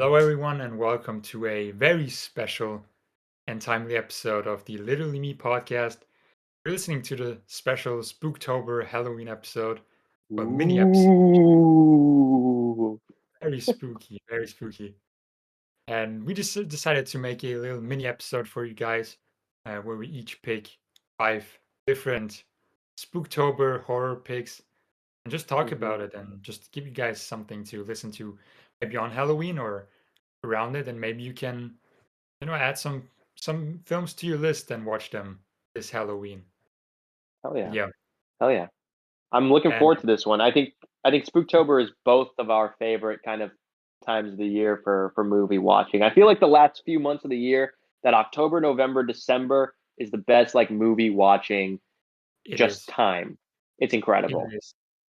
Hello, everyone, and welcome to a very special and timely episode of the Literally Me podcast. You're listening to the special Spooktober Halloween episode, a mini episode, Ooh. very spooky, very spooky. And we just decided to make a little mini episode for you guys where we each pick 5 different Spooktober horror picks and just talk about Mhm. it and just give you guys something to listen to maybe on Halloween or around it, and maybe you can add some films to your list and watch them this Halloween. Hell yeah. Yeah, Hell yeah. I'm looking and forward to this one. I think Spooktober is both of our favorite kind of times of the year for movie watching. I feel like the last few months of the year, that October, November, December is the best like movie watching it just is. time. It's It incredible. is.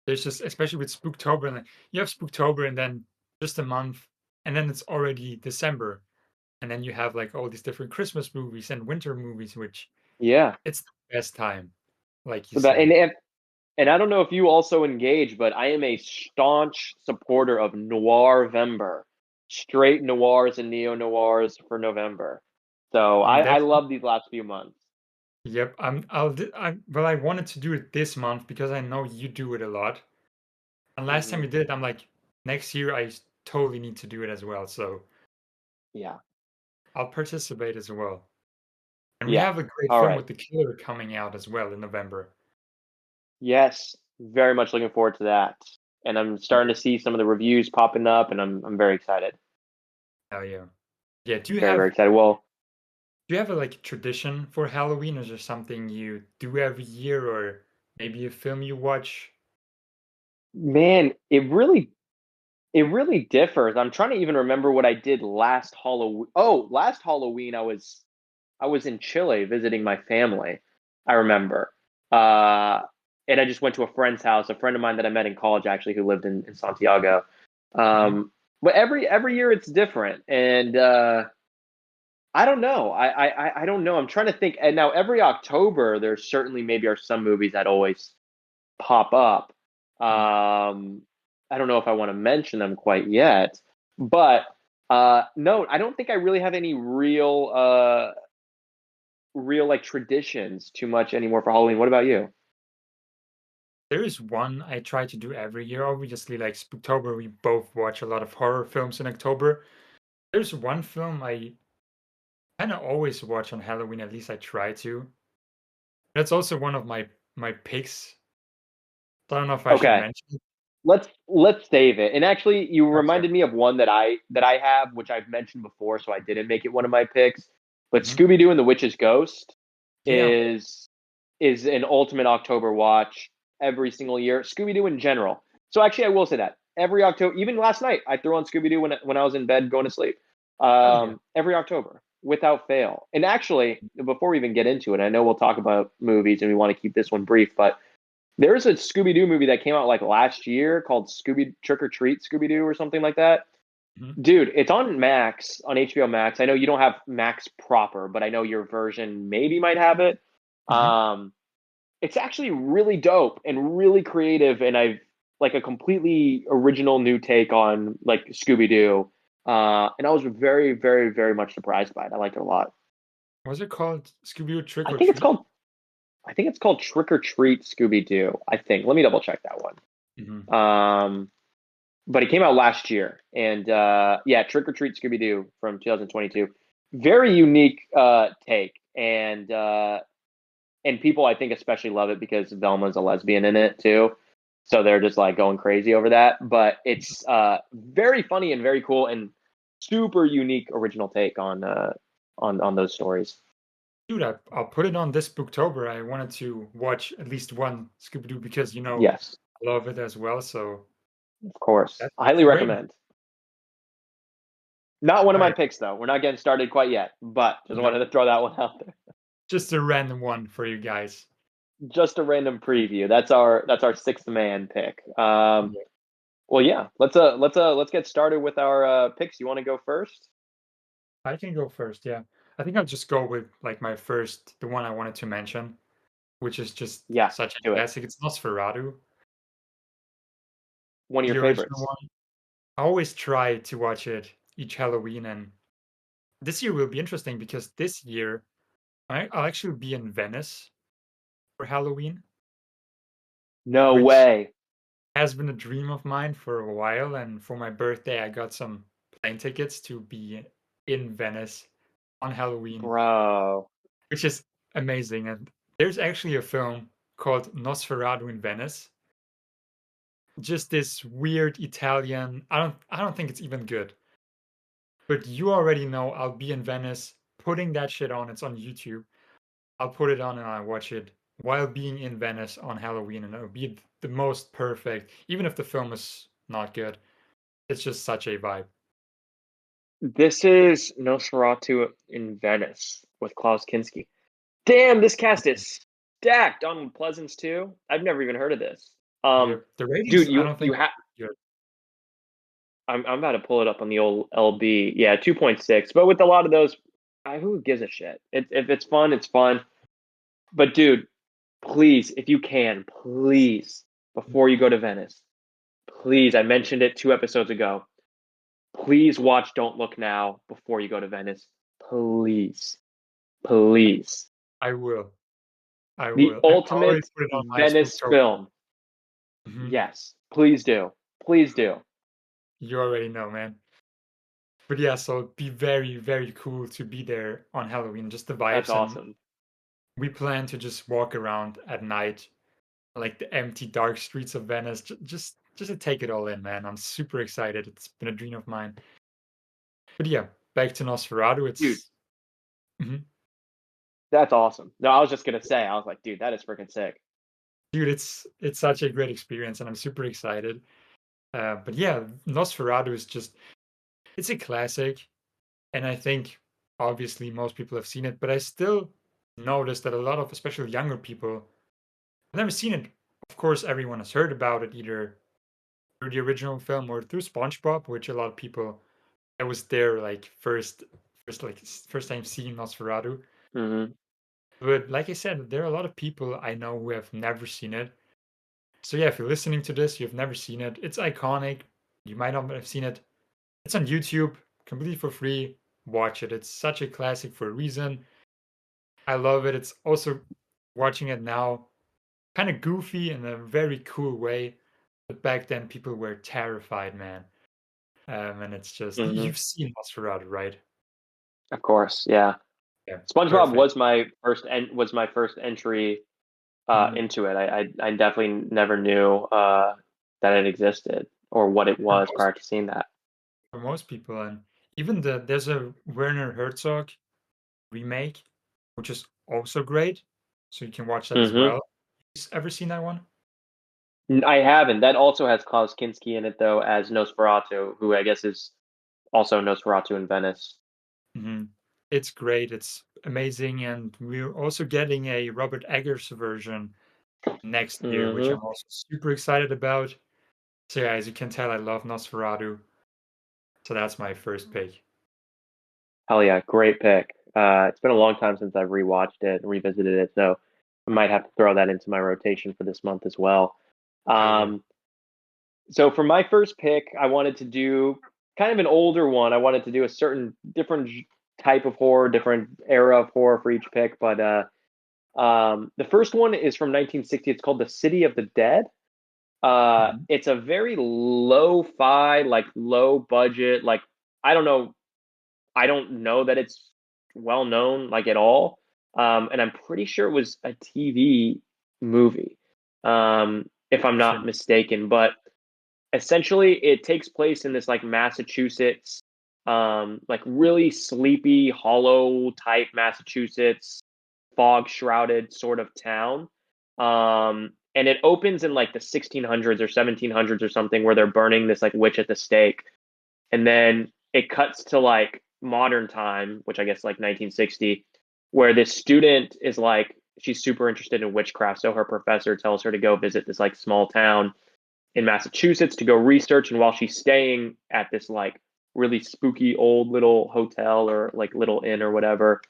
There's just especially with Spooktober, and you have Spooktober, and then just a month, and then it's already December, and then you have like all these different Christmas movies and winter movies, which Yeah. it's the best time, like you So that and say. if and I don't know if you also engage, but I am a staunch supporter of Noir-vember. Straight noirs and neo noirs for November. So I'm I definitely love these last few months. Yep. I wanted to do it this month because I know you do it a lot. And last time Hmm. you did it, I'm like, next year totally need to do it as well. So Yeah. I'll participate as well. And we Yeah. have a great All film right. with The Killer coming out as well in November. Yes. Very much looking forward to that. And I'm starting to see some of the reviews popping up, and I'm very excited. Hell yeah. Yeah, Very, very excited. Well, do you have a like tradition for Halloween? Or is there something you do every year or maybe a film you watch? man, it really differs. I'm trying to even remember what I did last Halloween. Oh, last Halloween I was in Chile visiting my family. I remember, uh, and I just went to a friend's house, a friend of mine that I met in college, actually, who lived in Santiago. Mhm. But every year it's different, and I don't know. I don't know. I'm trying to think. And now every October, there certainly maybe are some movies that always pop up. Mhm. I don't know if I want to mention them quite yet, but no, I don't think I really have any real like traditions too much anymore for Halloween. What about you? There is one I try to do every year. Obviously, like Spooktober, we both watch a lot of horror films in October. There's one film I kind of always watch on Halloween, at least I try to. That's also one of my picks. I don't know if I should Okay, mention it. let's save it. And actually, you Okay. reminded me of one that I have, which I've mentioned before, so I didn't make it one of my picks. But Mhm. Scooby Doo and the Witch's Ghost Yeah. is is an ultimate October watch every single year. Scooby Doo in general. So actually, I will say that every October, even last night, I threw on Scooby Doo when I was in bed going to sleep. Oh yeah. Every October without fail. And actually, before we even get into it, I know we'll talk about movies and we want to keep this one brief, but there's a Scooby Doo movie that came out like last year called Scooby Trick or Treat Scooby Doo or something like that. Mhm. Dude, it's on Max, on HBO Max. I know you don't have Max proper, but I know your version maybe might have it. Mhm. Um, it's actually really dope and really creative, and I've like a completely original new take on like Scooby Doo. And I was very, very, very much surprised by it. I liked it a lot. Was it called Scooby-Doo Trick I or think it's Treat? called I think it's called Trick or Treat Scooby Doo. I think. Let me double check that one. Mhm. Um, but it came out last year, and yeah, Trick or Treat Scooby Doo from 2022. Very unique take, and people I think especially love it because Velma's a lesbian in it too. So they're just like going crazy over that. But it's very funny and very cool and super unique original take on those stories. Dude, I'll put it on this Booktober. I wanted to watch at least one Scooby-Doo because Yes, I love it as well. So of course. that's I that's highly a great one. recommend. Not one of All my right. picks though. We're not getting started quite yet, but just No, wanted to throw that one out there. just a random one for you guys. Just a random preview. That's our sixth man pick. Yeah. Well, yeah. Let's get started with our picks. You want to go first? I can go first. Yeah. I think I'll just go with like the one I wanted to mention, which is just Yeah, such a do it. classic. It's Nosferatu, One of your the original favorites. one. I always try to watch it each Halloween. And this year will be interesting because this year I'll actually be in Venice for Halloween, No which way, has been a dream of mine for a while. And for my birthday, I got some plane tickets to be in Venice on Halloween, bro. which is amazing. And there's actually a film called Nosferatu in Venice. Just this weird Italian. I don't think it's even good. But you already know I'll be in Venice putting that shit on. It's on YouTube. I'll put it on and I watch it while being in Venice on Halloween, and it'll be the most perfect, even if the film is not good. It's just such a vibe. This is Nosferatu in Venice with Klaus Kinski. Damn, this cast is stacked. Donald Pleasance too. I've never even heard of this. Yep. The Dude, ratings, I you don't you think have. are good. I'm about to pull it up on the old LB. Yeah, 2.6. But with a lot of those, who gives a shit? If it's fun, it's fun. But dude, please, if you can, please, before you go to Venice, please. I mentioned it 2 episodes ago. Please watch Don't Look Now before you go to Venice. Please, please. I will. I The will. I already ultimate put it on my Venice Spooktober. film. Hmm. Yes, please do. Please do. You already know, man. But yeah, so it'd be very, very cool to be there on Halloween, just the That's vibes. And awesome. we plan to just walk around at night, like the empty, dark streets of Venice, just to take it all in, man. I'm super excited. It's been a dream of mine. But yeah, back to Nosferatu. Dude, It's mhm. that's awesome. No, I was just gonna say, I was like, dude, that is freaking sick. Dude, it's such a great experience, and I'm super excited. But yeah, Nosferatu is just it's a classic, and I think obviously most people have seen it, but I still notice that a lot of especially younger people have never seen it. Of course, everyone has heard about it either through the original film or through SpongeBob, which a lot of people that was their like first time seeing Nosferatu. Hmm. But like I said, there are a lot of people I know who have never seen it. So yeah, if you're listening to this, you've never seen it. It's iconic. You might not have seen it. It's on YouTube, completely for free. Watch it. It's such a classic for a reason. I love it. It's also watching it now, kind of goofy in a very cool way. But back then, people were terrified, man. And it's just Hmm. you've seen Nosferatu, right? Of course, yeah. Yeah, SpongeBob perfect. was my first entry Mhm. into it. I definitely never knew that it existed or what it For was most prior to seeing that. for most people, and even there's a Werner Herzog remake, which is also great. So you can watch that as Hmm. well. Ever seen that one? I haven't. That also has Klaus Kinski in it though as Nosferatu, who I guess is also Nosferatu in Venice. Hmm. It's great. It's amazing, and we're also getting a Robert Eggers version next year, which Hmm. I'm also super excited about. So yeah, as you can tell, I love Nosferatu. So that's my first pick. Hell yeah, great pick. It's been a long time since I've rewatched it and revisited it, so I might have to throw that into my rotation for this month as well. Hell yeah. Um, so for my first pick, I wanted to do kind of an older one. I wanted to do a certain different type of horror, different era of horror for each pick. But the first one is from 1960. It's called The City of the Dead. Mhm. It's a very low-fi, like low budget. Like I don't know, I don't know that it's well known like at all. And I'm pretty sure it was a TV movie, if I'm not Shit. mistaken. But essentially it takes place in this like Massachusetts, like really sleepy, hollow type Massachusetts, fog shrouded sort of town. And it opens in like the 1600s or 1700s or something, where they're burning this like witch at the stake. And then it cuts to like modern time, which I guess like 1960, where this student is like, she's super interested in witchcraft. So her professor tells her to go visit this like small town in Massachusetts to go research. And while she's staying at this like really spooky old little hotel or like little inn or whatever,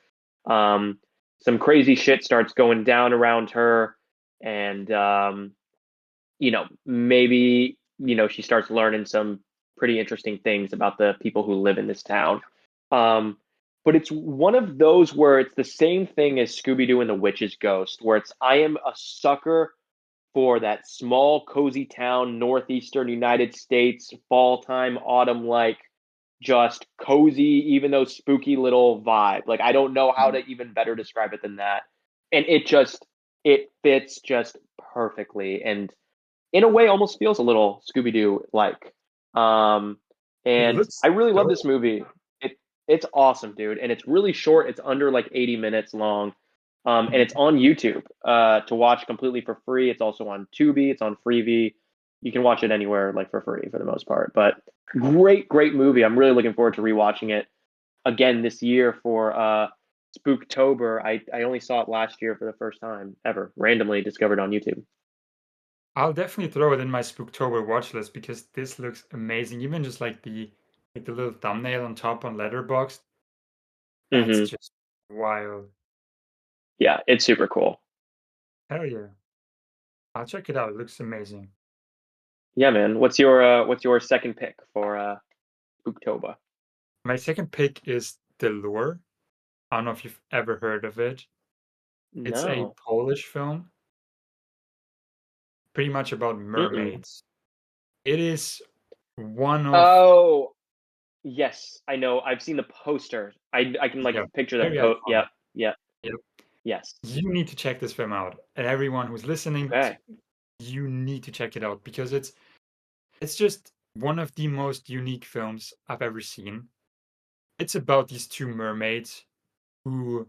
um, some crazy shit starts going down around her. And, maybe, she starts learning some pretty interesting things about the people who live in this town. Um, but it's one of those where it's the same thing as Scooby Doo and the Witch's Ghost, where it's I am a sucker for that small, cozy town, northeastern United States, fall time, autumn like, just cozy, even though spooky little vibe. Like, I don't know how to even better describe it than that. And it fits just perfectly. And in a way, almost feels a little Scooby Doo like. Um, It and looks I really love this dope. movie. It's awesome, dude, and it's really short. It's under like 80 minutes long, and it's Mhm. on YouTube to watch completely for free. It's also on Tubi. It's on Freevee. You can watch it anywhere like for free for the most part. But great movie. I'm really looking forward to rewatching it again this year for Spooktober. I only saw it last year for the first time ever, randomly discovered on YouTube. I'll definitely throw it in my Spooktober watch list because this looks amazing. Even just like the little thumbnail on top on Letterboxd, that's Hmm. just wild. Yeah, it's super cool. Hell yeah. I'll check it out. It looks amazing. Yeah, man. What's your second pick for Spooktober? My second pick is The Lure. I don't know if you've ever heard of it. It's a No. Polish film, pretty much about Mm-mm. mermaids. It is one of Oh, yes, I know. I've seen the poster. I can like yeah, picture the very post. iconic. Yep, yep, Yep. yes. You need to check this film out. And everyone who's listening, Okay. you need to check it out because it's just one of the most unique films I've ever seen. It's about these two mermaids who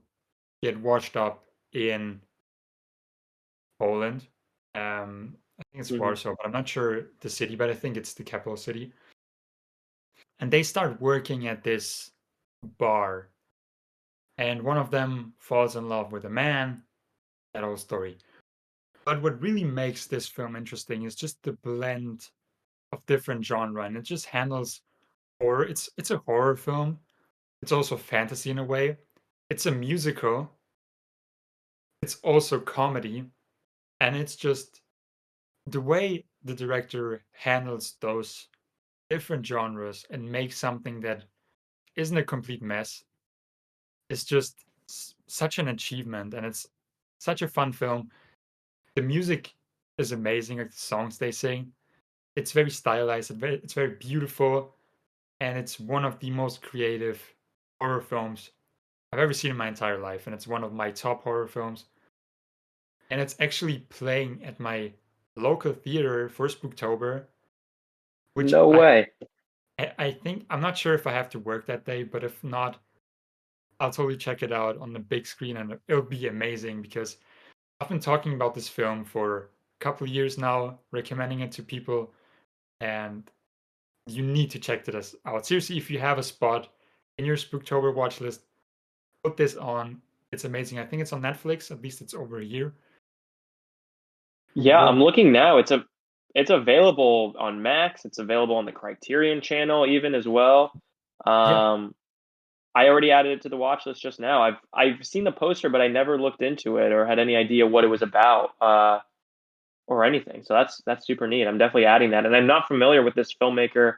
get washed up in Poland. I think it's Hmm. Warsaw, but I'm not sure the city, but I think it's the capital city. And they start working at this bar, and one of them falls in love with a man. That whole story. But what really makes this film interesting is just the blend of different genre, and it just handles horror. It's a horror film. It's also fantasy in a way. It's a musical. It's also comedy, and it's just the way the director handles those different genres and makes something that isn't a complete mess is just such an achievement, and it's such a fun film. The music is amazing, like the songs they sing. It's very stylized, it's very beautiful, and it's one of the most creative horror films I've ever seen in my entire life, and it's one of my top horror films. And it's actually playing at my local theater for Spooktober, which No way. I think I'm not sure if I have to work that day, but if not, I'll totally check it out on the big screen, and it'll be amazing because I've been talking about this film for a couple of years now, recommending it to people, and you need to check this out. Seriously, if you have a spot in your Spooktober watch list, put this on. It's amazing. I think it's on Netflix. At least it's over a year. You Yeah, I'm won't. looking now. It's available on Max. It's available on the Criterion channel even as well. Yeah. Um, I already added it to the watch list just now. I've seen the poster, but I never looked into it or had any idea what it was about, or anything. So that's super neat. I'm definitely adding that. And I'm not familiar with this filmmaker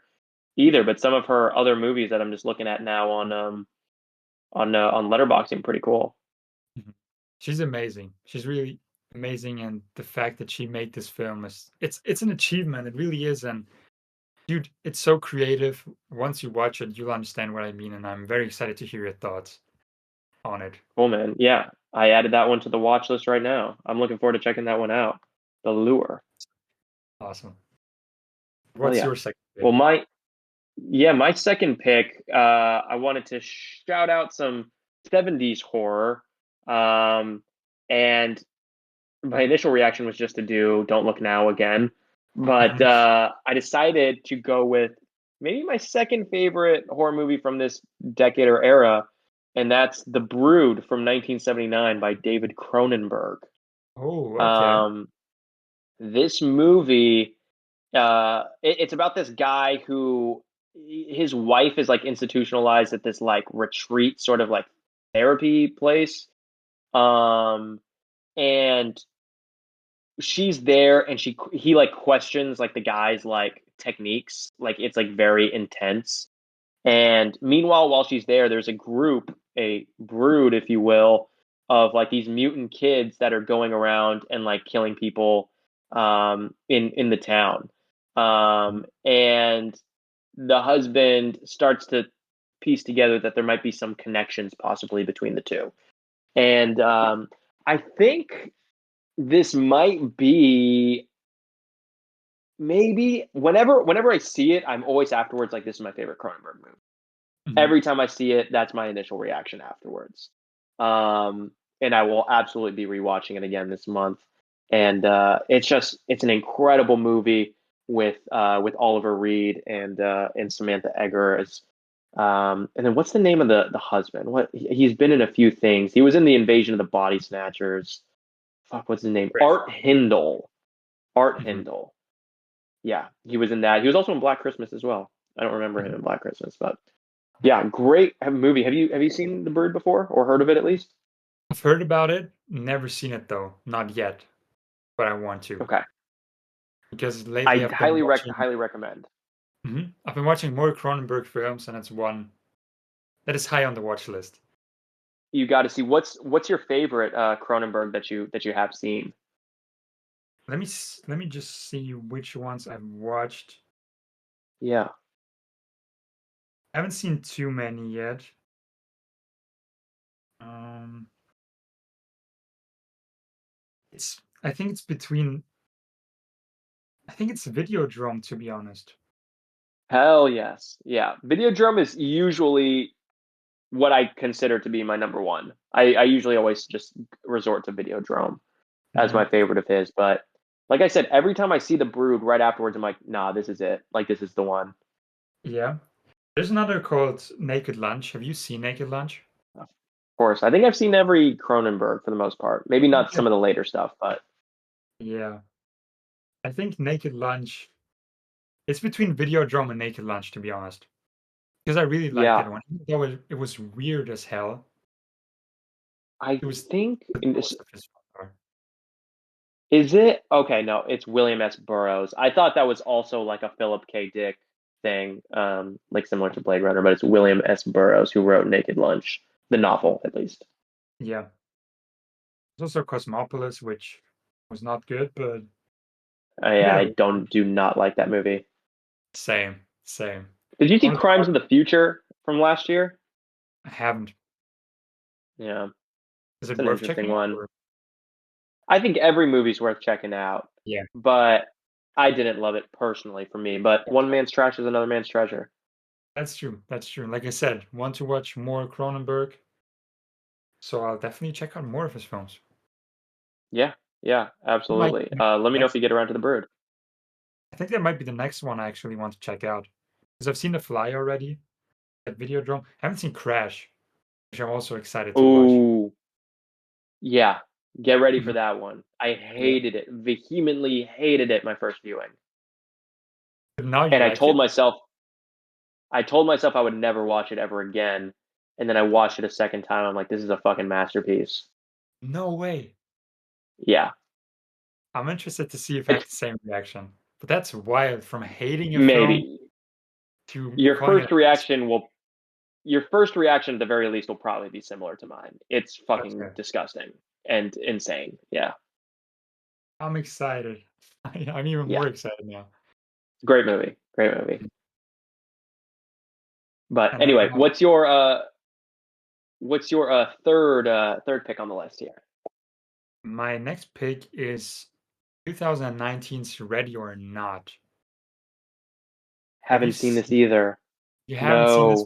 either, but some of her other movies that I'm just looking at now on Letterboxd pretty cool. Mhm. She's amazing. She's really amazing, and the fact that she made this film is it's an achievement. It really is, and dude, it's so creative. Once you watch it, you'll understand what I mean, and I'm very excited to hear your thoughts on it. Cool, man. Yeah, I added that one to the watch list right now. I'm looking forward to checking that one out. The Lure. Awesome. Hell What's yeah. your second Well, pick? my second pick, I wanted to shout out some 70s horror. Um, and my initial reaction was just to do Don't Look Now again. But I decided to go with maybe my second favorite horror movie from this decade or era, and that's The Brood from 1979 by David Cronenberg. Oh, okay. Um, this movie, it's about this guy who his wife is like institutionalized at this like retreat, sort of like therapy place. Um, and she's there and he like questions like the guy's like techniques. Like it's like very intense. And meanwhile, while she's there, there's a group, a brood, if you will, of like these mutant kids that are going around and like killing people in the town. And the husband starts to piece together that there might be some connections possibly between the two. And I think this might be maybe whenever I see it, I'm always afterwards like this is my favorite Cronenberg movie. Mhm. Every time I see it, that's my initial reaction afterwards. And I will absolutely be rewatching it again this month. And it's an incredible movie with Oliver Reed and Samantha Eggar as and then what's the name of the husband? What he's been in a few things. He was in the Invasion of the Body Snatchers. Fuck, what's his name? Great Art film. Hindle. Art Mhm. Hindle. Yeah, he was in that. He was also in Black Christmas as well. I don't remember him Mhm. in Black Christmas, but yeah, great movie. Have you seen The Bird before or heard of it at least? I've heard about it, never seen it though, not yet, but I want to. Okay, Because lately I I've been watching highly recommend. I've been watching more Cronenberg films, and it's one that is high on the watch list. You got to see what's your favorite Cronenberg that you have seen. Let me just see which ones I've watched. Yeah. I haven't seen too many yet. Um, it's I think it's between I think it's Videodrome, to be honest. Hell yes. Yeah. Videodrome is usually what I consider to be my number one. I usually always just resort to Videodrome as my Mhm. favorite of his. But like I said, every time I see The Brood right afterwards, I'm like, nah, this is it. Like, this is the one. Yeah. There's another called Naked Lunch. Have you seen Naked Lunch? Of course. I think I've seen every Cronenberg for the most part. Maybe I think not some of the later stuff, but yeah. I think Naked Lunch it's between Videodrome and Naked Lunch, to be honest. Because I really like yeah. that one. Even though it was weird as hell. I It was think the in this most of his far. is it okay, no, it's William S. Burroughs. I thought that was also like a Philip K. Dick thing, like similar to Blade Runner, but it's William S. Burroughs who wrote Naked Lunch, the novel at least. Yeah. There's also Cosmopolis, which was not good, but I Yeah, gotta I watch. do not like that movie. Same, same. Did you I see wanted to Crimes watch of the Future from last year? I haven't. Yeah, Is it's it an worth interesting checking out? one. Or I think every movie's worth checking out, yeah, but I didn't love it personally for me. But one man's trash is another man's treasure. that's true. That's true. Like I said, want to watch more Cronenberg, so I'll definitely check out more of his films. Yeah, yeah, Might absolutely. be Let me know if next. you get around to The Bird. I think that might be the next one I actually want to check out because I've seen The Fly already at Videodrome. I haven't seen Crash, which I'm also excited to watch. Ooh, yeah, get ready for Mhm. that one. I Yeah, hated it, vehemently hated it my first viewing. but now you And like it? I told myself I would never watch it ever again. And then I watched it a second time. I'm like, this is a fucking masterpiece. No way. Yeah. I'm interested to see if I It's have the same reaction. But that's wild from hating a film maybe to your calling it first a masterpiece. reaction will, your first reaction at the very least will probably be similar to mine. It's fucking Okay. disgusting and insane. Yeah. I'm excited. I'm even Yeah. more excited now. Great movie. Great movie. But And then anyway, what's your third pick on the list here? my next pick is 2019's Ready or Not. Have you Haven't seen this seen? either. You haven't seen this?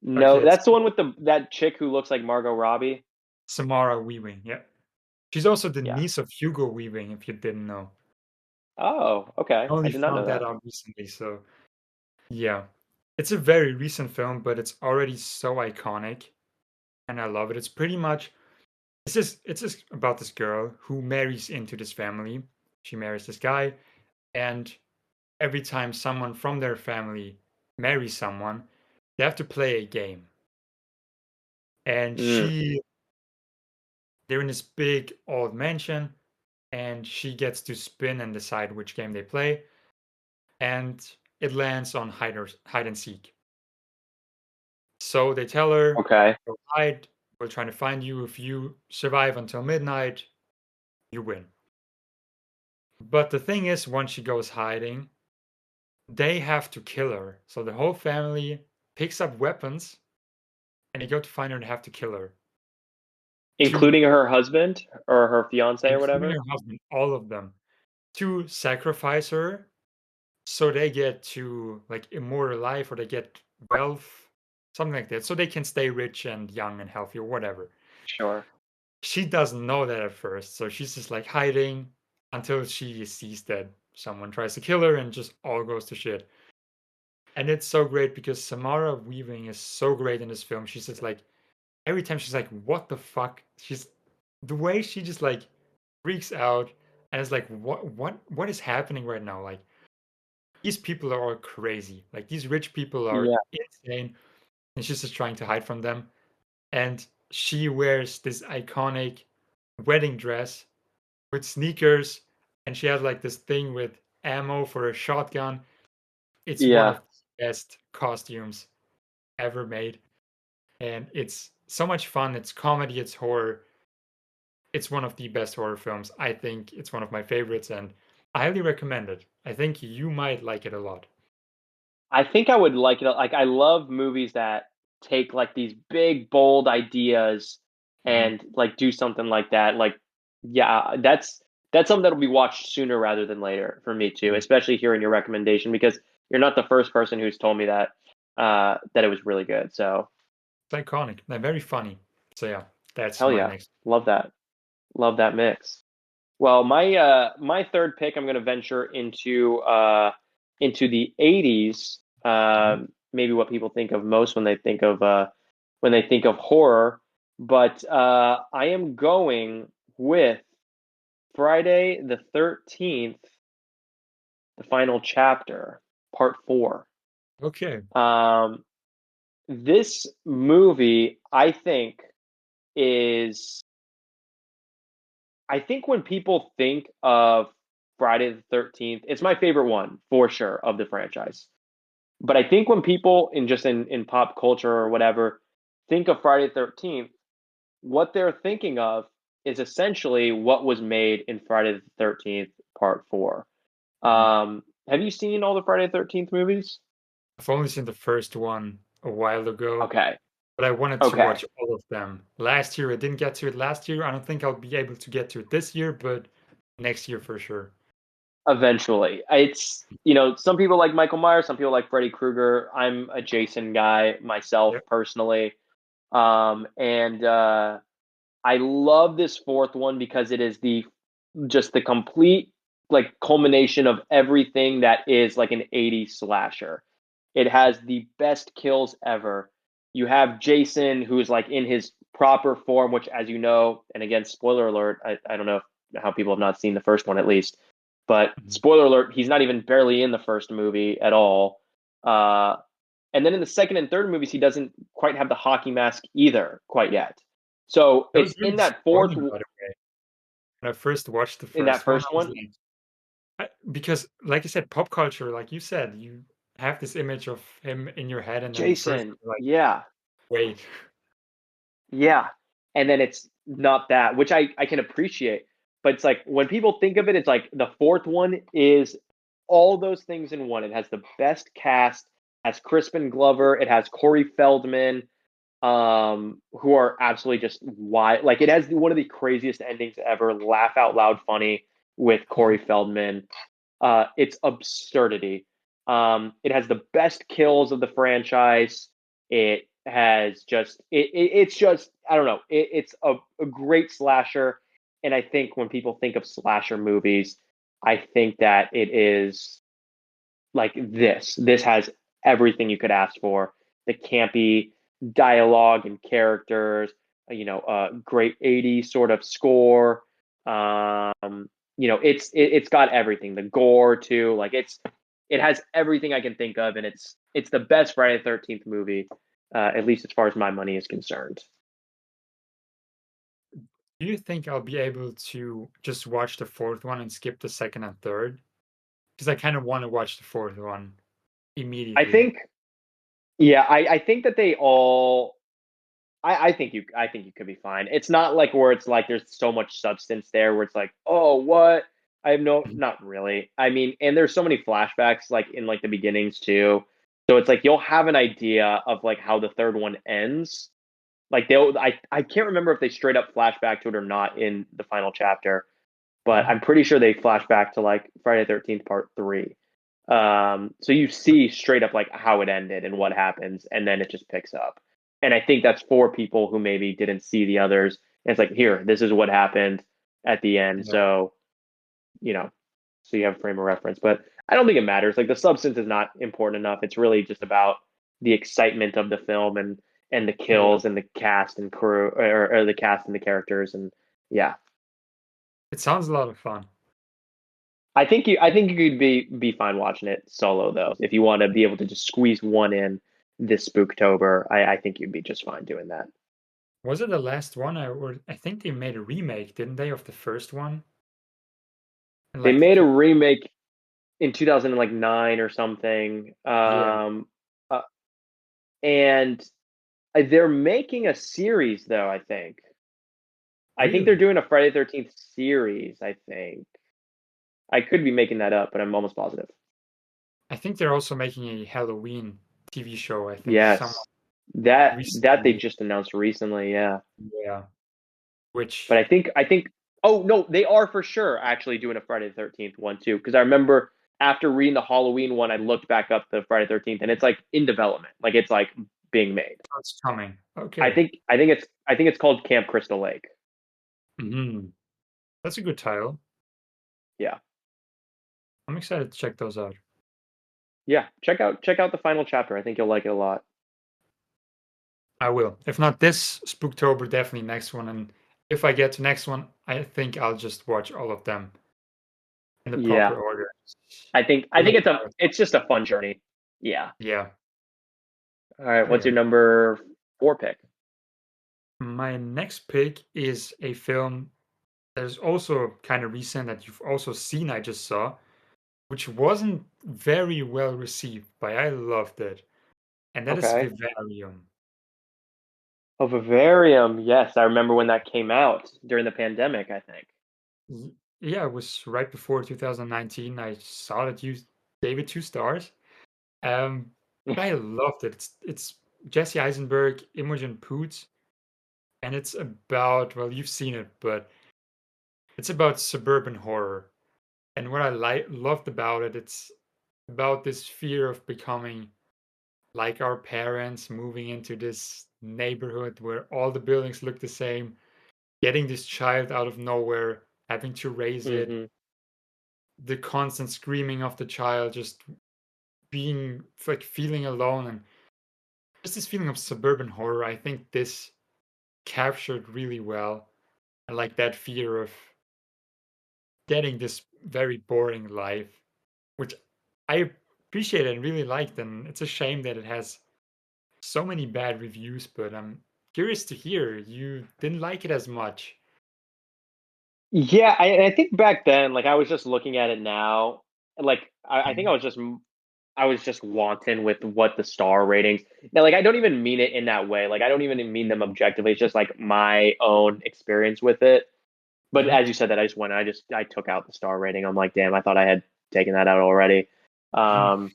No. No, Okay, it's that's the one with the that chick who looks like Margot Robbie. Samara Weaving. Yeah, she's also the Yeah. niece of Hugo Weaving. If you didn't know, Oh, I okay. I only did not know found that that. out recently. So yeah, it's a very recent film, but it's already so iconic, and I love it. It's pretty much it's just about this girl who marries into this family. She marries this guy, and every time someone from their family marries someone, they have to play a game. And Mm. they're in this big old mansion, and she gets to spin and decide which game they play. and it lands on hide and seek. So they tell her, Okay. "Go hide. We're trying to find you. If you survive until midnight, you win." But the thing is, once she goes hiding, they have to kill her. So the whole family picks up weapons and they go to find her and have to kill her. To Including her husband or her fiance or including whatever? her husband, all of them, to sacrifice her so they get to like immortal life or they get wealth, something like that. So they can stay rich and young and healthy or whatever. Sure. She doesn't know that at first, so she's just like hiding until she sees that someone tries to kill her and just all goes to shit. And it's so great because Samara Weaving is so great in this film. She's just like every time she's like, "What the fuck?" She's the way she just like freaks out and is like, what is happening right now?" Like these people are all crazy. Like these rich people are Yeah. insane, and she's just trying to hide from them. And she wears this iconic wedding dress with sneakers, and she has like this thing with ammo for a shotgun. It's one Yeah. of the best costumes ever made, and it's so much fun. It's comedy, it's horror. It's one of the best horror films. I think it's one of my favorites, and I highly recommend it. I think you might like it a lot. I think I would like it. Like, I love movies that take like these big, bold ideas Mhm, and like do something like that. Like, yeah, that's something that'll be watched sooner rather than later for me too. mhm. Especially hearing your recommendation because you're not the first person who's told me that that it was really good. So It's iconic and very funny. So yeah, that's hell my yeah, next. love that mix. Well, my third pick, I'm going to venture into the '80s. Mhm. Maybe what people think of most when they think of horror. But I am going with Friday the 13th, the final chapter, part four. Okay. Um, this movie, is I think when people think of Friday the 13th, it's my favorite one for sure of the franchise. But I think when people in pop culture or whatever think of Friday the 13th, what they're thinking of is essentially what was made in Friday the 13th part 4. Mhm. Have you seen all the Friday the 13th movies? I've only seen the first one a while ago, Okay. but I wanted to Okay. watch all of them. Last year, I didn't get to it last year. I don't think I'll be able to get to it this year, but next year for sure. Eventually. It's, you know, some people like Michael Myers, some people like Freddy Krueger. I'm a Jason guy myself Yep. personally. And I love this fourth one because it is the just the complete like culmination of everything that is like an '80s slasher. It has the best kills ever. You have Jason, who's like in his proper form, which, as you know, and again, spoiler alert, I don't know how people have not seen the first one at least, but Mhm. spoiler alert, he's not even barely in the first movie at all. Uh, and then in the second and third movies, he doesn't quite have the hockey mask either, quite yet. So That it's was really disappointing, by the way. When I first watched the in that first one, I first was one, like, because, like you said, pop culture, like you said, you have this image of him in your head, and then the first Jason, one, you're like, yeah, wait. yeah. And then it's not that, which I can appreciate. But it's like when people think of it, it's like the fourth one is all those things in one. It has the best cast, has Crispin Glover, it has Corey Feldman, who are absolutely just why like it has one of the craziest endings ever, laugh out loud funny with Corey Feldman. It's absurdity. It has the best kills of the franchise. It has it's just I don't know. It's a great slasher, and I think when people think of slasher movies, I think that it is like this. This has everything you could ask for. The campy dialogue and characters, great '80s sort of score. It's got everything. The gore too. Like it has everything I can think of, and it's the best Friday the 13th movie, at least as far as my money is concerned. Do you think I'll be able to just watch the fourth one and skip the second and third? because I kind of want to watch the fourth one I immediately. think, yeah, I think that they all. I think you could be fine. It's not like where it's like there's so much substance there where it's like, oh, what? I have no, Mhm. not really. I mean, and there's so many flashbacks like in like the beginnings too. So it's like you'll have an idea of like how the third one ends. Like I can't remember if they straight up flashback to it or not in the final chapter, but Mhm. I'm pretty sure they flash back to like Friday the 13th Part 3. So you see straight up like how it ended and what happens, and then it just picks up. And I think that's for people who maybe didn't see the others. And it's like, here, this is what happened at the end. Yeah, So, you know, so you have a frame of reference. But I don't think it matters. Like the substance is not important enough. It's really just about the excitement of the film and the yeah. kills and the cast and crew or the cast and the characters and yeah. It sounds a lot of fun. I think you could be fine watching it solo though. If you want to be able to just squeeze one in this Spooktober, I think you'd be just fine doing that. Was it the last one? I think they made a remake, didn't they, of the first one? And They like the made a two, remake in 2009 or something, yeah, uh, and they're making a series though. I think they're really. doing a Friday 13th series. I think I could be making that up, but I'm almost positive. I think they're also making a Halloween TV show. I think someone Yes, that they recently, just announced recently. Yeah. yeah, But which I think oh no, they are for sure actually doing a Friday the 13th one too. Because I remember after reading the Halloween one, I looked back up the Friday the 13th and it's like in development. Like it's like being made. it's coming. Okay. I think it's called Camp Crystal Lake. Hmm. That's a good title. Yeah. I'm excited to check those out. Yeah. Check out the final chapter. I think you'll like it a lot. I will. If not this Spooktober, definitely next one. And if I get to next one, I think I'll just watch all of them in the Yeah. proper order. I Really think marathon. it's just a fun journey. Yeah. Yeah. All right. What's your Okay. number 4 pick? My next pick is a film that is also kind of recent that you've also seen, I just saw, which wasn't very well received, but I loved it. And that is Okay. Vivarium. Oh, Vivarium. Yes, I remember when that came out during the pandemic, I think. Yeah, it was right before 2019. I saw that you gave it 2 stars. But I loved it. It's Jesse Eisenberg, Imogen Poots, and it's about, well, you've seen it, but it's about suburban horror. And what I loved about it, it's about this fear of becoming like our parents, moving into this neighborhood where all the buildings look the same, getting this child out of nowhere, having to raise it, Hmm. the constant screaming of the child, just being like feeling alone, and just this feeling of suburban horror. I think this captured really well, and like that fear of getting this very boring life, which I appreciate and really liked. And it's a shame that it has so many bad reviews, but I'm curious to hear you didn't like it as much. Yeah, I think back then, like I was just looking at it now, like I think Mhm. I was just wanton with what the star ratings. Now, like I don't even mean it in that way. Like I don't even mean them objectively. It's just like my own experience with it. But Mhm. as you said that, I took out the star rating. I'm like, damn, I thought I had taken that out already. Mhm. Um,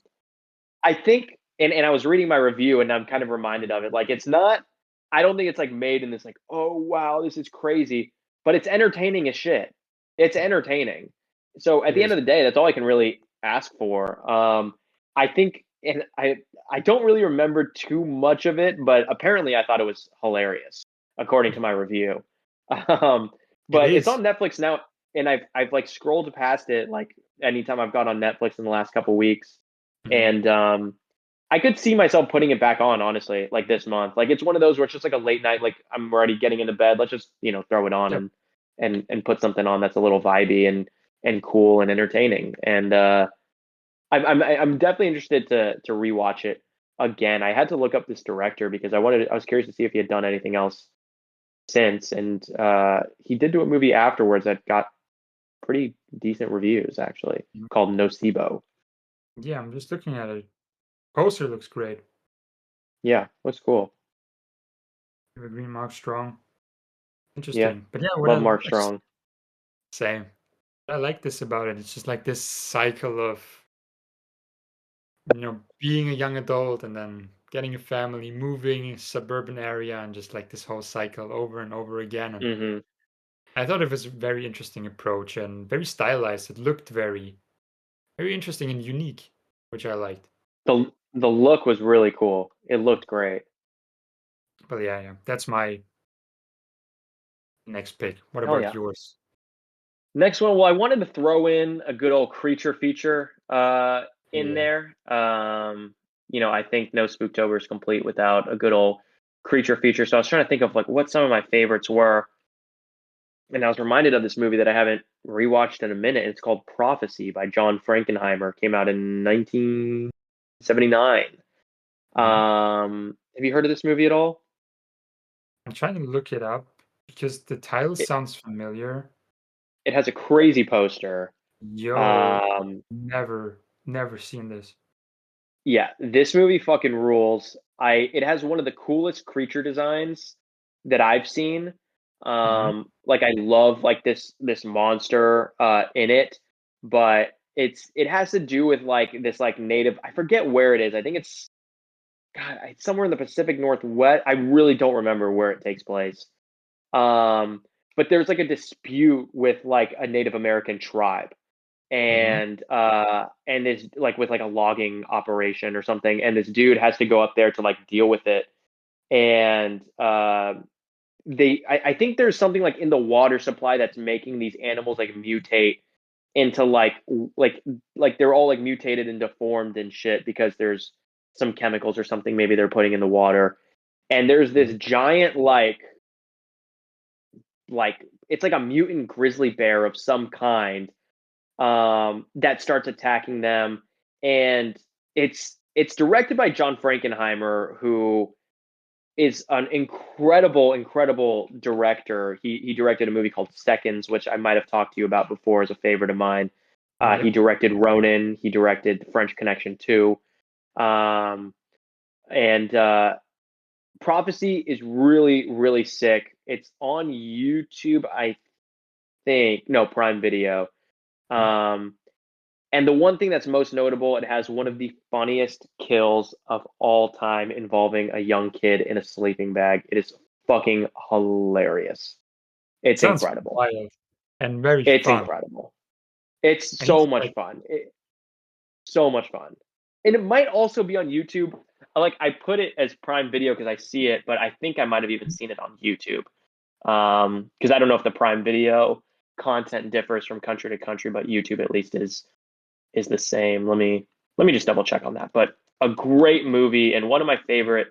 I think, and I was reading my review, and I'm kind of reminded of it. Like, it's not. I don't think it's like made in this like, oh wow, this is crazy, but it's entertaining as shit. It's entertaining. So at It the end is. of the day, that's all I can really ask for. I think, and I don't really remember too much of it, but apparently I thought it was hilarious, according to my review. Um, It but it's is. on Netflix now, and I've like scrolled past it like anytime I've gone on Netflix in the last couple weeks Mhm. and I could see myself putting it back on, honestly, like this month. Like it's one of those where it's just like a late night, like I'm already getting into bed. Let's just, throw it on Yep. and put something on that's a little vibey and cool and entertaining. And I'm definitely interested to rewatch it again. I had to look up this director because I was curious to see if he had done anything else since. And he did do a movie afterwards that got pretty decent reviews actually. Mhm. Called Nocebo. Yeah, I'm just looking at it. Poster looks great. Yeah, looks cool. Green Mark Strong. Yeah, Interesting. But yeah, what love I Mark just Strong. same. What I like this about it. It's just like this cycle of, being a young adult and then getting a family, moving suburban area, and just like this whole cycle over and over again. And Hmm. I thought it was a very interesting approach and very stylized. It looked very, very interesting and unique, which I liked. The look was really cool. It looked great. But yeah, yeah, that's my next pick. What Hell about yeah. yours? Next one, well, I wanted to throw in a good old creature feature in Yeah. there. I think no Spooktober is complete without a good old creature feature. So I was trying to think of like what some of my favorites were, and I was reminded of this movie that I haven't rewatched in a minute. It's called Prophecy by John Frankenheimer. Came out in 1979. Mhm. Have you heard of this movie at all? I'm trying to look it up because the title It, sounds familiar. it has a crazy poster. Yo, Um, never seen this. Yeah, this movie fucking rules. It has one of the coolest creature designs that I've seen. Mhm. Like I love like this monster in it, but it has to do with like this like native. I forget where it is. I think it's God, it's somewhere in the Pacific Northwest. I really don't remember where it takes place. Um, but there's like a dispute with like a Native American tribe Mhm. and this like with like a logging operation or something, and this dude has to go up there to like deal with it. And I think there's something like in the water supply that's making these animals like mutate into like like they're all like mutated and deformed and shit because there's some chemicals or something maybe they're putting in the water. And there's this Mhm. giant like it's like a mutant grizzly bear of some kind that starts attacking them, and it's directed by John Frankenheimer, who is an incredible director. He directed a movie called Seconds, which I might have talked to you about before as a favorite of mine. He Yep. directed Ronin. He directed French Connection 2. Um, and Prophecy is really sick. It's on YouTube, I think. No, Prime Video. Mhm. Um, And the one thing that's most notable, it has one of the funniest kills of all time involving a young kid in a sleeping bag. It is fucking hilarious. It's Sounds incredible. wild and very It's fun. incredible. It's And so he's much like, fun. So much fun. And it might also be on YouTube. Like I put it as Prime Video because I see it, but I think I might have even seen it on YouTube. Because I don't know if the Prime Video content differs from country to country, but YouTube at least is the same. Let me just double check on that. But a great movie and one of my favorite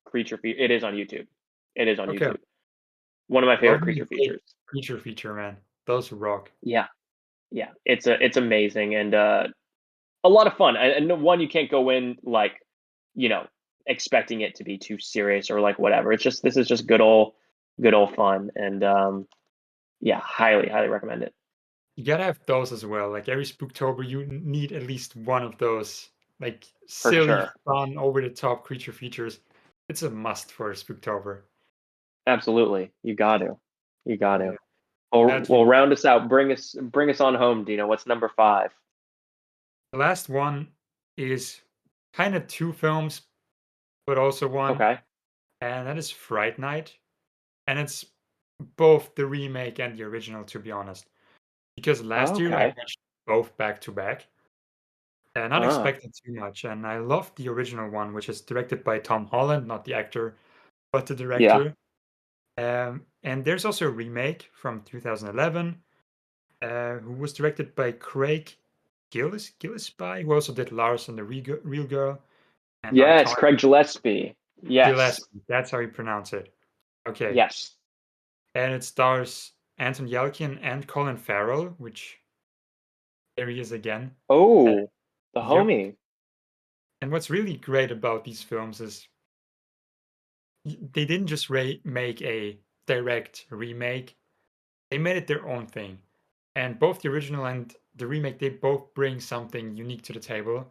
creature it is on YouTube. It is on okay, YouTube. One of my favorite love me creature a good features. creature feature, man. Those rock. Yeah, yeah. It's amazing and a lot of fun. And one you can't go in like you know expecting it to be too serious or like whatever. It's just this is just good old fun and yeah, highly recommend it You gotta have those as well. Like every Spooktober, you need at least one of those, like for silly, sure. fun, over the top creature features. It's a must for a Spooktober. Absolutely, you got to, you got Yeah, to. Well, that's well, round us out. Bring us on home, Dino. What's number five? the last one is kind of two films, but also one, Okay. and that is Fright Night. And it's both the remake and the original, to be honest. Because last year I Okay. watched both back to back, and not Ah. expecting too much. And I loved the original one, which is directed by Tom Holland, not the actor, but the Yeah. director. And there's also a remake from 2011, who was directed by Craig Gillespie, who also did Lars and the Real Girl, and Yes, Narconic. Craig Gillespie. Yes. Gillespie, that's how you pronounce it. Okay, Yes. and it stars Anton Yelchin and Colin Farrell, which there he is again. Uh, Oh, the yep. homie. And what's really great about these films is they didn't just make a direct remake. they made it their own thing. And both the original and the remake, they both bring something unique to the table.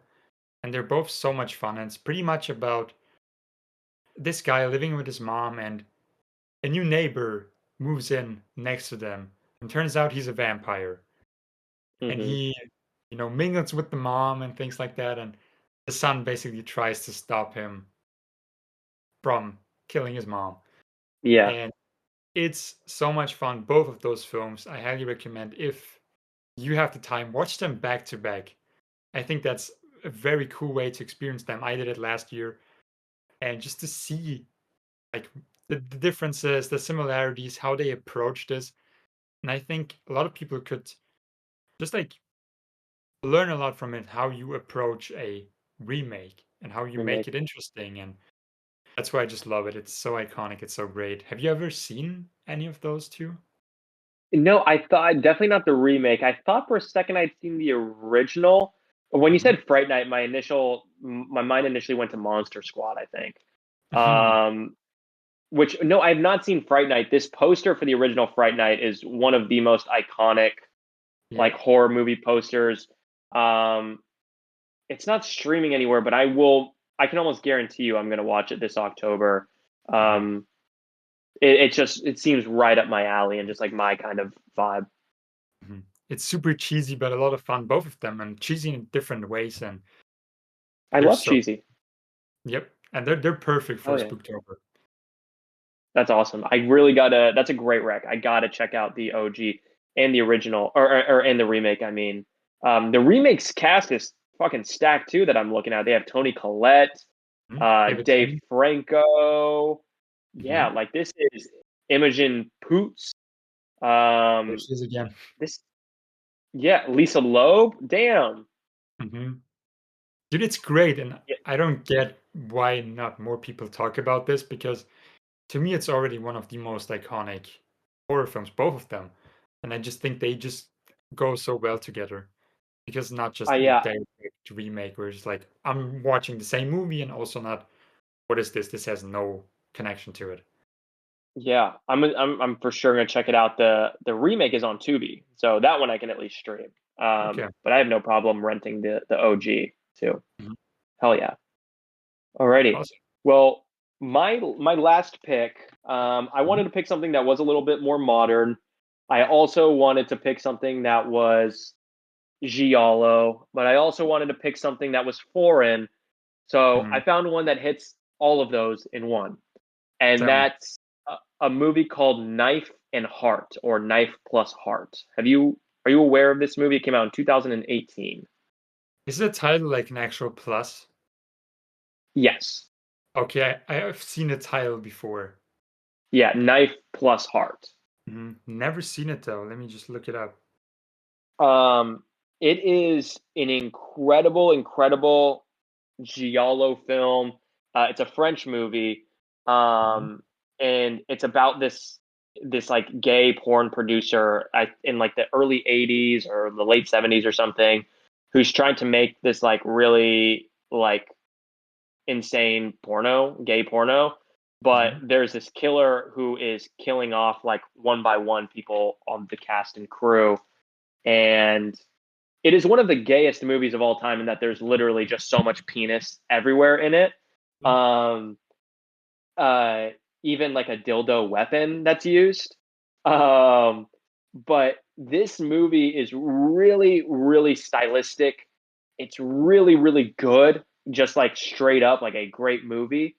And they're both so much fun. And it's pretty much about this guy living with his mom, and a new neighbor moves in next to them. And turns out he's a vampire. And Hmm. he, mingles with the mom and things like that. And the son basically tries to stop him from killing his mom. Yeah. And it's so much fun. Both of those films, I highly recommend. If you have the time, watch them back to back. I think that's a very cool way to experience them. I did it last year, and just to see like the differences, the similarities, how they approach this. And I think a lot of people could just like learn a lot from it, how you approach a remake and how you make Remake. it interesting. And that's why I just love it. It's so iconic. It's so great. Have you ever seen any of those two? No, I thought definitely not the remake. I thought for a second I'd seen the original. When you Hmm. said Fright Night, my mind initially went to Monster Squad, I think. Um, which no, I have not seen Fright Night. This poster for the original Fright Night is one of the most iconic like Yep. horror movie posters. Um, it's not streaming anywhere, but I will. I can almost guarantee you I'm going to watch it this October. Hmm. Um, it seems right up my alley and just like my kind of vibe. Hmm. It's super cheesy, but a lot of fun, both of them, and cheesy in different ways. And I they're love so, cheesy. yep, and they're perfect for Oh yeah. Spooktober. That's awesome. I really gotta. That's a great rec. I gotta check out the OG and the original, or and the remake. I mean, the remake's cast is fucking stacked too. That I'm looking at. They have Tony Collette, Mhm. David Dave Tennant. Franco. Hmm. Yeah, like this is Imogen Poots. There Um, she is again. this. Yeah, Lisa Loeb. Damn. Hmm. Dude, it's great, and Yeah, I don't get why not more people talk about this, because to me it's already one of the most iconic horror films, both of them, and I just think they just go so well together. Because not just a yeah, direct remake where it's like I'm watching the same movie and also not what is this? This has no connection to it. yeah. I'm for sure gonna check it out. The remake is on Tubi, so that one I can at least stream. Okay. But I have no problem renting the OG too. Mhm. Hell yeah. Alrighty. Awesome. Well, my last pick, I Mhm. wanted to pick something that was a little bit more modern. I also wanted to pick something that was giallo, but I also wanted to pick something that was foreign. So I Mhm. found one that hits all of those in one, and Tell me. that's a movie called Knife and Heart, or Knife plus Heart. Are you aware of this movie? It came out in 2018. Is the title like an actual plus? Yes. Okay, I have seen the title before. Yeah, Knife plus Heart. Never seen it though. Let me just look it up. Um, it is an incredible giallo film. It's a French movie, Mhm. and it's about this like gay porn producer in like the early '80s or the late '70s or something, who's trying to make this like really like insane porno, gay porno. But Mhm. there's this killer who is killing off like one by one people on the cast and crew, and it is one of the gayest movies of all time in that there's literally just so much penis everywhere in it. Um, uh, even like a dildo weapon that's used. Um, but this movie is really stylistic. It's really good, just like straight up like a great movie.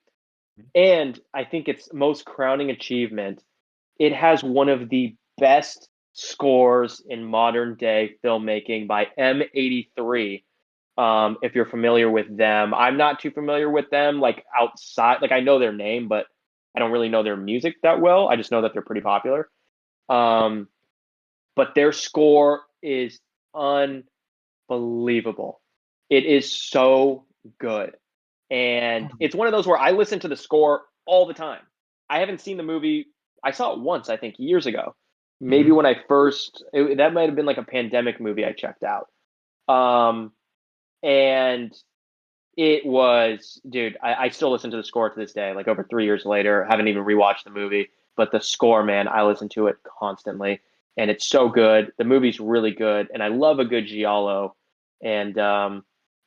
And I think its most crowning achievement, it has one of the best scores in modern day filmmaking by M83. If you're familiar with them, I'm not too familiar with them. Like outside, like I know their name, but I don't really know their music that well. I just know that they're pretty popular. Um, but their score is unbelievable. It is so good. And Mhm. it's one of those where I listen to the score all the time. I haven't seen the movie. I saw it once, I think, years ago. Maybe Mhm. when that might have been like a pandemic movie I checked out. Um, and it was, dude, I still listen to the score to this day, like over 3 years later. Haven't even rewatched the movie, but the score, man, I listen to it constantly. and it's so good. The movie's really good, and I love a good giallo, and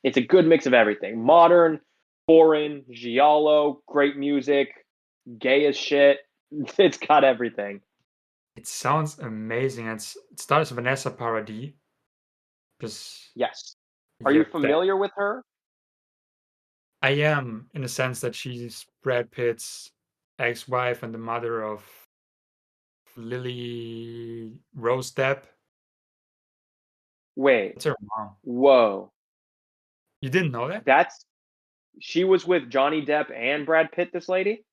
it's a good mix of everything: modern, foreign, giallo, great music, gay as shit. It's got everything. It sounds amazing. It stars Vanessa Paradis. Just Yes. Are you yep, that familiar with her? I am in the sense that she's Brad Pitt's ex-wife and the mother of Lily Rose Depp. Wait. That's her mom. Whoa. You didn't know that? That's She was with Johnny Depp and Brad Pitt, this lady?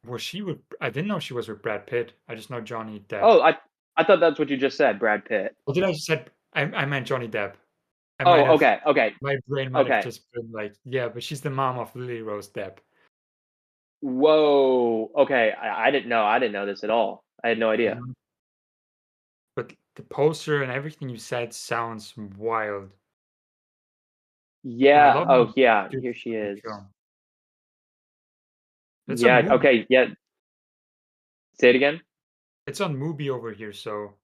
Was she with? I didn't know she was with Brad Pitt. I just know Johnny Depp. Oh, I thought that's what you just said, Brad Pitt. Or did I just said I meant Johnny Depp. I might Oh, have okay, okay, my brain might have okay. just been like, yeah, but she's the mom of Lily Rose Depp. Whoa. Okay, I didn't know. I didn't know this at all. I had no idea. Mhm. But the poster and everything you said sounds wild. And I Yeah. love Oh, a yeah. good Here she foreign is. film. It's on Yeah. movie. Okay. Yeah. Say it again. It's on movie over here, so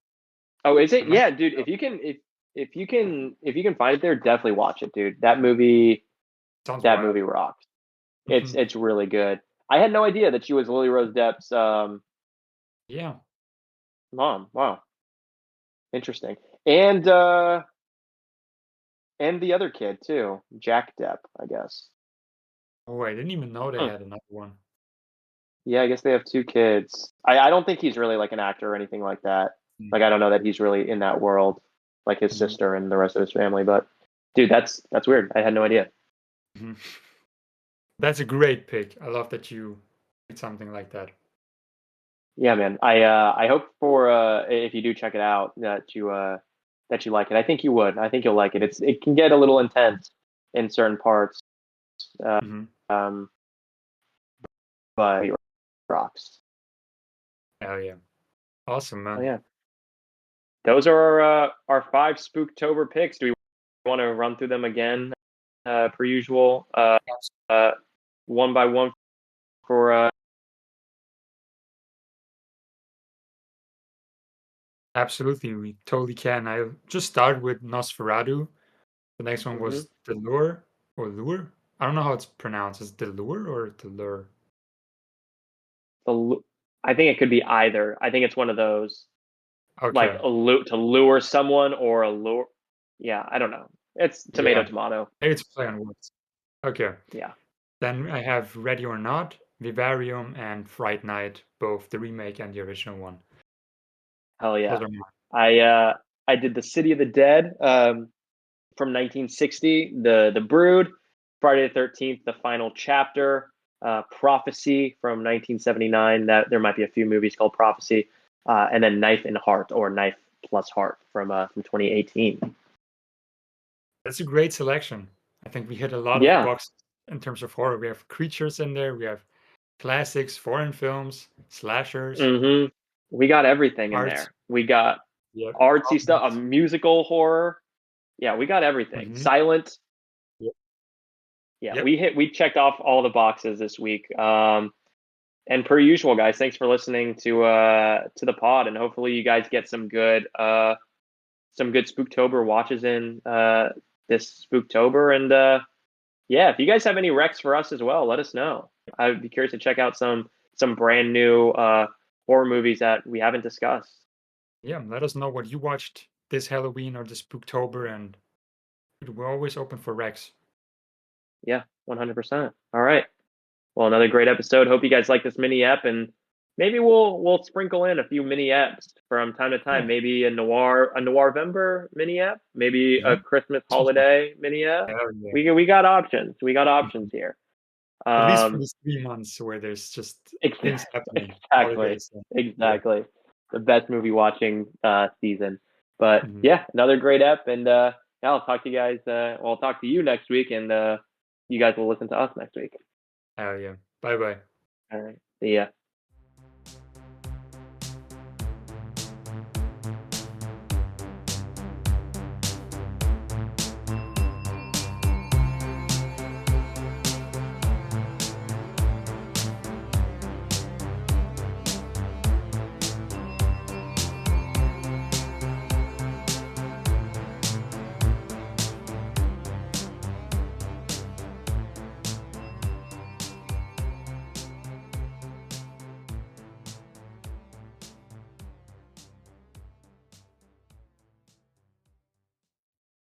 Oh, is I it? might Yeah, check dude. it out. If you can find it there, definitely watch it, dude. Sounds That wild. movie rocks. It's Mhm. it's really good. I had no idea that she was Lily Rose Depp's Yeah. mom. Wow, interesting. And the other kid too, Jack Depp, I guess. Oh, I didn't even know they Hmm. had another one. Yeah, I guess they have two kids. I don't think he's really like an actor or anything like that. Like I Mhm. don't know that he's really in that world like his Mhm. sister and the rest of his family. But dude, that's weird. I had no idea. Mhm. That's a great pick. I love that you did something like that. Yeah, man. I hope for if you do check it out that you like it. I think you would. I think you'll like it. It can get a little intense in certain parts. Uh, Mhm. um, but it rocks. Hell yeah. Awesome, Oh man. yeah. Those are our five Spooktober picks. Do we want to run through them again, per usual, Abs- uh, one by one for Absolutely, we totally can. I just started with Nosferatu. The next one mhm. was The Lure or Lure. I don't know how it's pronounced. Is it The Lure or The Lure? the I think it could be either. I think it's one of those like Okay. to lure someone or a lure. Yeah, I don't know. It's tomato Yeah. tomato. Maybe it's a play on words. Okay. Yeah. Then I have Ready or Not, Vivarium, and Fright Night, both the remake and the original one. Hell Those yeah. are mine. I uh I did the City of the Dead from 1960, the Brood, Friday the 13th, the final chapter, Prophecy from 1979. That there might be a few movies called Prophecy, and then Knife and Heart or Knife plus Heart from 2018. That's a great selection. I think we hit a lot of Yeah. boxes in terms of horror. We have creatures in there. We have classics, foreign films, slashers, Hmm. We got everything in arts. there. We got Yeah, artsy stuff, a comedies. musical horror. Yeah, we got everything. Hmm. Silent. Yep. Yeah, Yep. we checked off all the boxes this week. And per usual, guys, thanks for listening to the pod, and hopefully you guys get some good Spooktober watches in this Spooktober. And yeah, if you guys have any recs for us as well, let us know. I would be curious to check out some brand new horror movies that we haven't discussed. Yeah. Let us know what you watched this Halloween or this Spooktober, and we're always open for Rex. Yeah, 100%. All right. Well, another great episode. Hope you guys like this mini ep, and maybe we'll sprinkle in a few mini eps from time to time. Yeah. Maybe a Noirvember mini ep, maybe a Hmm. Christmas Sounds fun. holiday mini ep. Hell yeah. We got options. We got Mhm. options here. At least for Um, these 3 months where there's just ex- things happening, exactly, holidays. And, yeah. exactly. The best movie watching season. But Mhm. yeah, another great ep, and yeah, I'll talk to you guys. Well, I'll talk to you next week, and you guys will listen to us next week. Hell yeah. Bye bye. All right. See ya.